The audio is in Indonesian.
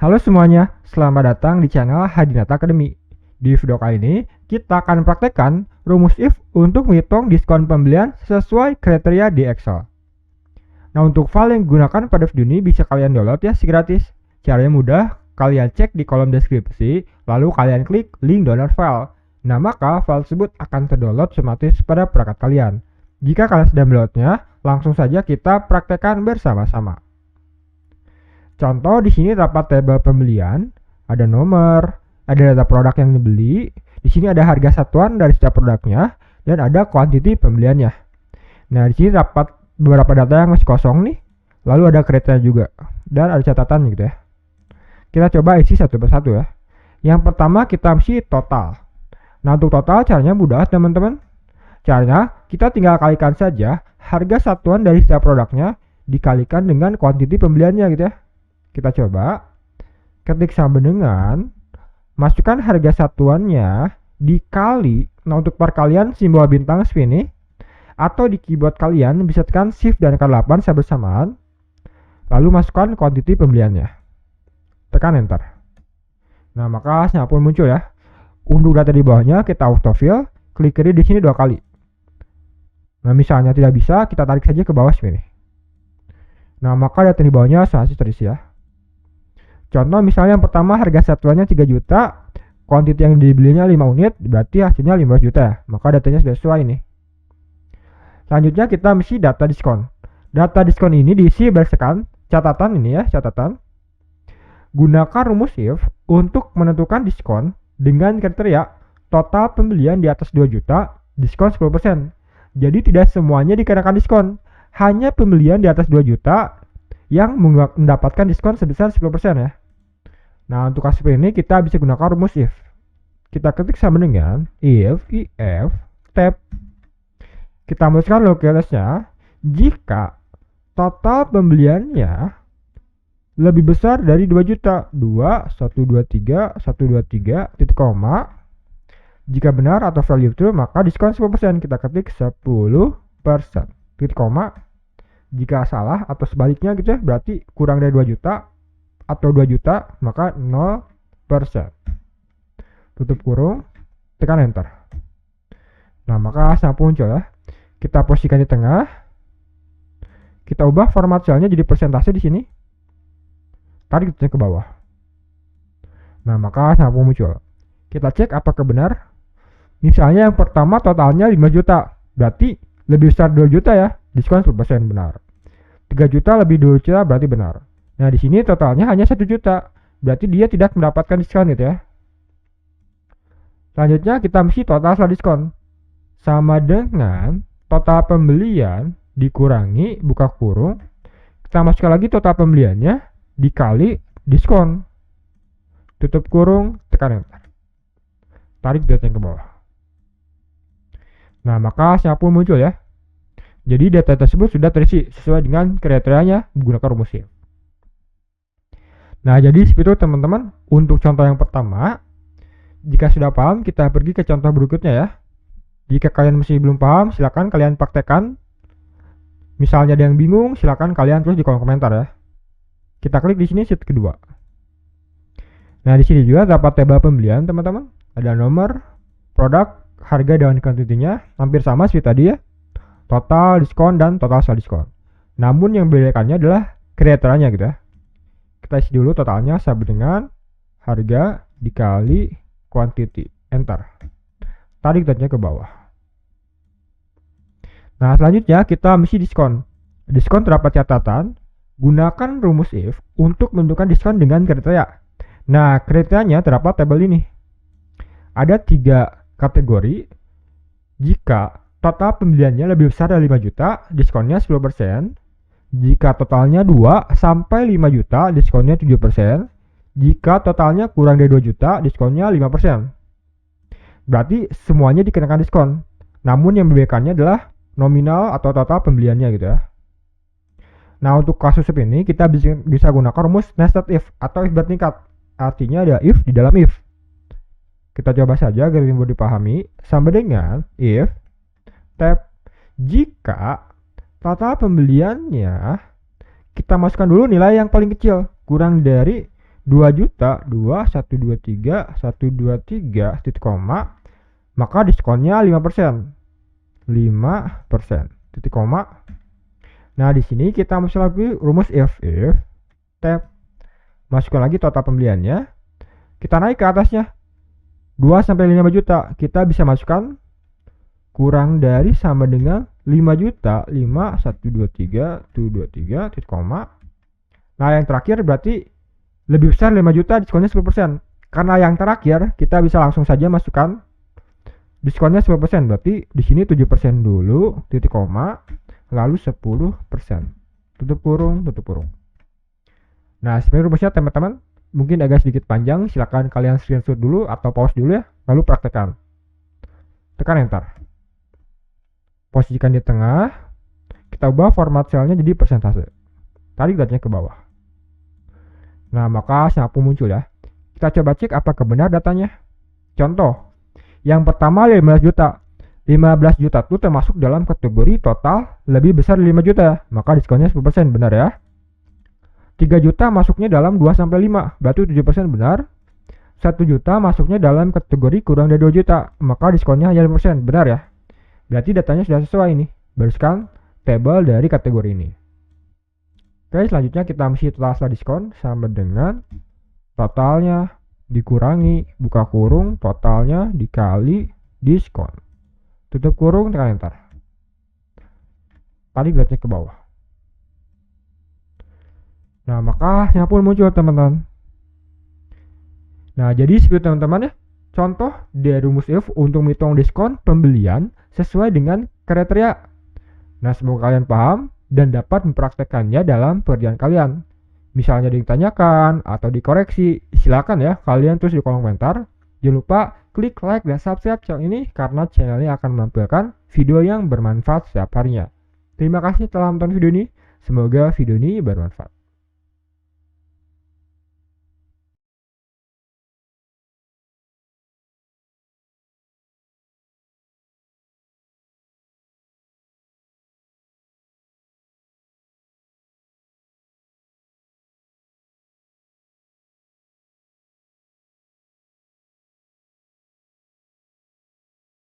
Halo semuanya, selamat datang di channel Hadinata Academy. Di video kali ini, kita akan praktekkan rumus if untuk menghitung diskon pembelian sesuai kriteria di Excel. Nah, untuk file yang digunakan pada video ini bisa kalian download ya, gratis. Caranya mudah, kalian cek di kolom deskripsi, lalu kalian klik link download file. Nah, maka file tersebut akan terdownload otomatis pada perangkat kalian. Jika kalian sudah downloadnya, langsung saja kita praktekkan bersama-sama. Contoh di sini terdapat tabel pembelian, ada nomor, ada data produk yang dibeli, di sini ada harga satuan dari setiap produknya, dan ada kuantiti pembeliannya. Nah, di sini terdapat beberapa data yang masih kosong nih, lalu ada kriteria juga, dan ada catatan gitu ya. Kita coba isi satu persatu ya. Yang pertama kita isi total. Nah, untuk total caranya mudah teman-teman. Caranya kita tinggal kalikan saja harga satuan dari setiap produknya dikalikan dengan kuantiti pembeliannya gitu ya. Kita coba ketik sama dengan masukkan harga satuannya dikali, nah untuk perkalian simbol bintang sini, atau di keyboard kalian bisa tekan shift dan K8 secara bersamaan, lalu masukkan kuantiti pembeliannya, tekan enter. Nah, maka hasilnya pun muncul ya. Untuk data di bawahnya kita autofill, klik kiri di sini 2 kali. Nah, misalnya tidak bisa, kita tarik saja ke bawah sini. Nah, maka data di bawahnya masih terisi ya. Contoh misalnya yang pertama harga satuannya 3 juta, kuantiti yang dibelinya 5 unit, berarti hasilnya 15 juta ya. Maka datanya sudah sesuai nih. Selanjutnya kita mesti data diskon. Data diskon ini diisi berdasarkan catatan ini ya, catatan. Gunakan rumus if untuk menentukan diskon dengan kriteria total pembelian di atas 2 juta, diskon 10%. Jadi tidak semuanya dikenakan diskon, hanya pembelian di atas 2 juta yang mendapatkan diskon sebesar 10% ya. Nah, untuk kasus ini kita bisa gunakan rumus if. Kita ketik sama dengan if tab. Kita masukkan localnya jika total pembeliannya lebih besar dari 2 juta. 123 titik koma. Jika benar atau value true, maka diskon 10%. Kita ketik 10%. Titik koma. Jika salah atau sebaliknya gitu ya, berarti kurang dari 2 juta atau 2 juta, maka 0%. Tutup kurung, tekan enter. Nah, maka hasilnya muncul ya. Kita posisikan di tengah. Kita ubah format selnya jadi persentase di sini. Tarik ke bawah. Nah, maka hasilnya muncul. Kita cek apakah benar. Misalnya yang pertama totalnya 5 juta. Berarti lebih besar 2 juta ya. Diskon 10% benar. 3 juta lebih 2 juta berarti benar. Nah, di sini totalnya hanya 1 juta. Berarti dia tidak mendapatkan diskon gitu ya. Selanjutnya kita mesti total setelah diskon. Sama dengan total pembelian dikurangi buka kurung. Kita masukkan lagi total pembeliannya dikali diskon. Tutup kurung, tekan enter. Tarik data yang ke bawah. Nah, maka hasilnya pun muncul ya. Jadi data tersebut sudah terisi sesuai dengan kriterianya menggunakan rumus if. Nah, jadi seperti itu teman-teman untuk contoh yang pertama. Jika sudah paham, kita pergi ke contoh berikutnya ya. Jika kalian masih belum paham, silakan kalian praktekkan. Misalnya ada yang bingung, silakan kalian tulis di kolom komentar ya. Kita klik di sini sheet kedua. Nah, di sini juga dapat tabel pembelian teman-teman. Ada nomor, produk, harga dan kuantitinya, hampir sama seperti tadi ya. Total diskon dan total setelah diskon. Namun yang membedakannya adalah kriterianya gitu ya. Kita isi dulu totalnya sama dengan harga dikali kuantiti. Enter. Tarik datanya ke bawah. Nah, selanjutnya kita mesti diskon. Diskon terdapat catatan. Gunakan rumus if untuk menentukan diskon dengan kriteria. Nah, kriterianya terdapat tabel ini. Ada 3 kategori. Jika total pembeliannya lebih besar dari 5 juta, diskonnya 10%. Jika totalnya 2 sampai 5 juta, diskonnya 7%. Jika totalnya kurang dari 2 juta, diskonnya 5%. Berarti semuanya dikenakan diskon. Namun yang membedakannya adalah nominal atau total pembeliannya gitu ya. Nah, untuk kasus ini kita bisa gunakan rumus nested if atau if bertingkat. Artinya ada if di dalam if. Kita coba saja agar mudah dipahami. Sama dengan if tab jika total pembeliannya kita masukkan dulu nilai yang paling kecil, kurang dari 2 juta 2123 123 titik koma, maka diskonnya 5%. 5% titik koma. Nah, di sini kita masuk lagi rumus if tab, masukkan lagi total pembeliannya, kita naik ke atasnya 2 sampai 5 juta, kita bisa masukkan kurang dari sama dengan 5 juta 5 123 123 titik koma. Nah, yang terakhir berarti lebih besar 5 juta, diskonnya 10%. Karena yang terakhir kita bisa langsung saja masukkan diskonnya 10%, berarti di sini 7% dulu, titik koma, lalu 10%. Tutup kurung, tutup kurung. Nah, sebenarnya rumusnya teman-teman mungkin agak sedikit panjang, silakan kalian screenshot dulu atau pause dulu ya, lalu praktekkan. Tekan enter. Posisikan di tengah, kita ubah format selnya jadi persentase. Tarik datanya ke bawah. Nah, maka hasil pun muncul ya. Kita coba cek apakah benar datanya. Contoh, yang pertama 15 juta. 15 juta itu termasuk dalam kategori total lebih besar 5 juta. Maka diskonnya 10%, benar ya. 3 juta masuknya dalam 2 sampai 5, berarti 7% benar. 1 juta masuknya dalam kategori kurang dari 2 juta, maka diskonnya hanya 5%, benar ya. Berarti datanya sudah sesuai nih. Bersihkan tabel dari kategori ini. Oke, selanjutnya kita mesti total setelah diskon sama dengan totalnya dikurangi buka kurung totalnya dikali diskon. Tutup kurung, tekan enter. Tarik datanya ke bawah. Nah, maka hasilnya pun muncul teman-teman. Nah, jadi seperti teman-teman ya, contoh dari rumus if untuk menghitung diskon pembelian sesuai dengan kriteria. Nah, semoga kalian paham dan dapat mempraktekannya dalam pekerjaan kalian. Misalnya ditanyakan atau dikoreksi, silakan ya kalian tulis di kolom komentar. Jangan lupa klik like dan subscribe channel ini karena channel ini akan menampilkan video yang bermanfaat setiap harinya. Terima kasih telah menonton video ini. Semoga video ini bermanfaat.